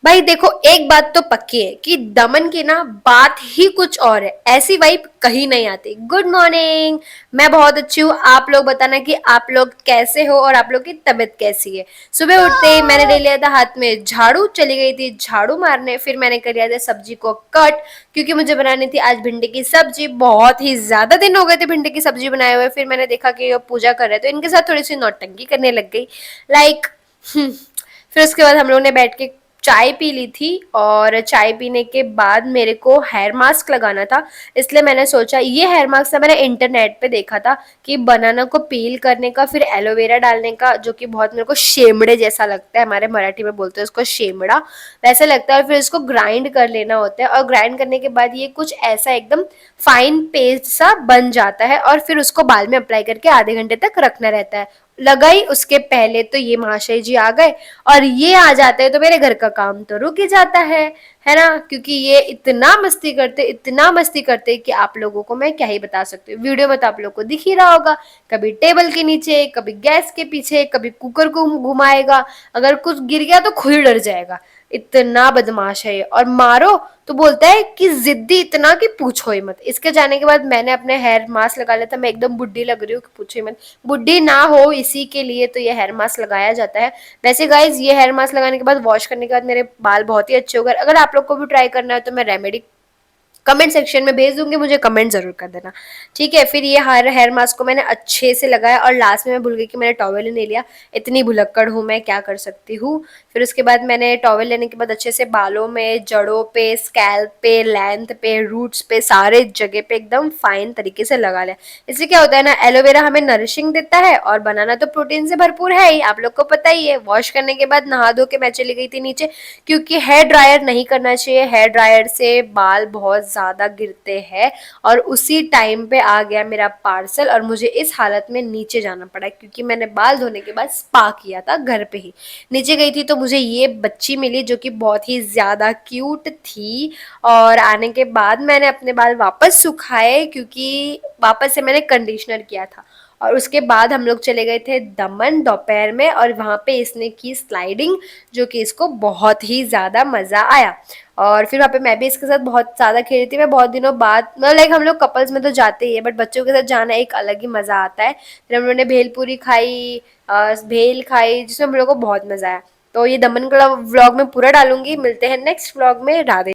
भाई देखो, एक बात तो पक्की है कि दमन की ना बात ही कुछ और है, ऐसी वाइब कहीं नहीं आती। Good morning. मैं बहुत अच्छी हूँ, आप लोग बताना कि आप लोग कैसे हो और आप लोग की तबीयत कैसी है। सुबह उठते ही मैंने ले लिया था हाथ में झाड़ू, चली गई थी झाड़ू मारने, फिर मैंने कर लिया था सब्जी को कट, क्योंकि मुझे बनानी थी आज भिंडी की सब्जी। बहुत ही ज्यादा दिन हो गए थे भिंडी की सब्जी बनाए हुए। फिर मैंने देखा कि ये पूजा कर रहे हैं तो इनके साथ थोड़ी सी नौटंकी करने लग गई। लाइक फिर उसके बाद हम लोगों ने बैठ के चाय पी ली थी, और चाय पीने के बाद मेरे को हेयर मास्क लगाना था। इसलिए मैंने सोचा, ये हेयर मास्क था मैंने इंटरनेट पे देखा था कि बनाना को पील करने का, फिर एलोवेरा डालने का, जो कि बहुत मेरे को शेमड़े जैसा लगता है, हमारे मराठी में बोलते हैं उसको शेमड़ा, वैसे लगता है। और फिर इसको ग्राइंड कर लेना होता है, और ग्राइंड करने के बाद ये कुछ ऐसा एकदम फाइन पेस्ट सा बन जाता है, और फिर उसको बाल में अप्लाई करके आधे घंटे तक रखना रहता है। लगाई उसके पहले तो ये महाशय जी आ गए, और ये आ जाते हैं तो मेरे घर का काम तो रुक ही जाता है ना। क्योंकि ये इतना मस्ती करते कि आप लोगों को मैं क्या ही बता सकती हूँ। वीडियो में तो आप लोग को दिख ही रहा होगा, कभी टेबल के नीचे, कभी गैस के पीछे, कभी कुकर को घुमाएगा, अगर कुछ गिर गया तो खुद ही डर जाएगा। इतना बदमाश है ये, और मारो तो बोलता है कि जिद्दी इतना कि पूछो ही मत। इसके जाने के बाद मैंने अपने हेयर मास्क लगा लिया था। मैं एकदम बुड्ढी लग रही हूँ कि पूछो ही मत। बुड्ढी ना हो इसी के लिए तो ये हेयर मास्क लगाया जाता है। वैसे गाइज, ये हेयर मास्क लगाने के बाद, वॉश करने के बाद मेरे बाल बहुत ही अच्छे हो गए। अगर आप लोग को भी ट्राई करना है तो मैं रेमेडी कमेंट सेक्शन में भेज दूंगी, मुझे कमेंट जरूर कर देना। ठीक है, फिर ये हेयर मास्क को मैंने अच्छे से लगाया, और लास्ट में मैं भूल गई कि मैंने टॉवेल नहीं लिया। इतनी भुलक्कड़ हूँ मैं, क्या कर सकती हूँ। फिर उसके बाद मैंने टॉवेल लेने के बाद अच्छे से बालों में, जड़ों पे, स्कैल्प पे, लेंथ पे, रूट्स पे, सारे जगह पे एकदम फाइन तरीके से लगा लिया। इससे क्या होता है ना, एलोवेरा हमें नरिशिंग देता है, और बनाना तो प्रोटीन से भरपूर है ही, आप लोग को पता ही है। वॉश करने के बाद नहा धो के मैं चली गई थी नीचे, क्योंकि हेयर ड्रायर नहीं करना चाहिए। हेयर ड्रायर से बाल बहुत ज़्यादा गिरते हैं। और उसी टाइम पे आ गया मेरा पार्सल, और मुझे इस हालत में नीचे जाना पड़ा, क्योंकि मैंने बाल धोने के बाद स्पा किया था घर पे ही। नीचे गई थी तो मुझे ये बच्ची मिली जो कि बहुत ही ज़्यादा क्यूट थी। और आने के बाद मैंने अपने बाल वापस सुखाए, क्योंकि वापस से मैंने कंडीशनर किया था। और उसके बाद हम लोग चले गए थे दमन दोपहर में, और वहाँ पे इसने की स्लाइडिंग, जो कि इसको बहुत ही ज़्यादा मज़ा आया। और फिर वहाँ पे मैं भी इसके साथ बहुत ज़्यादा खेली थी। मैं बहुत दिनों बाद, मतलब लाइक हम लोग कपल्स में तो जाते ही है, बट बच्चों के साथ जाना एक अलग ही मज़ा आता है। फिर हम लोगों ने भेलपूरी खाई, भेल खाई, जिसमें हम लोग को बहुत मज़ा आया। तो ये दमन का व्लॉग मैं पूरा डालूंगी। मिलते हैं नेक्स्ट व्लॉग में। राधे।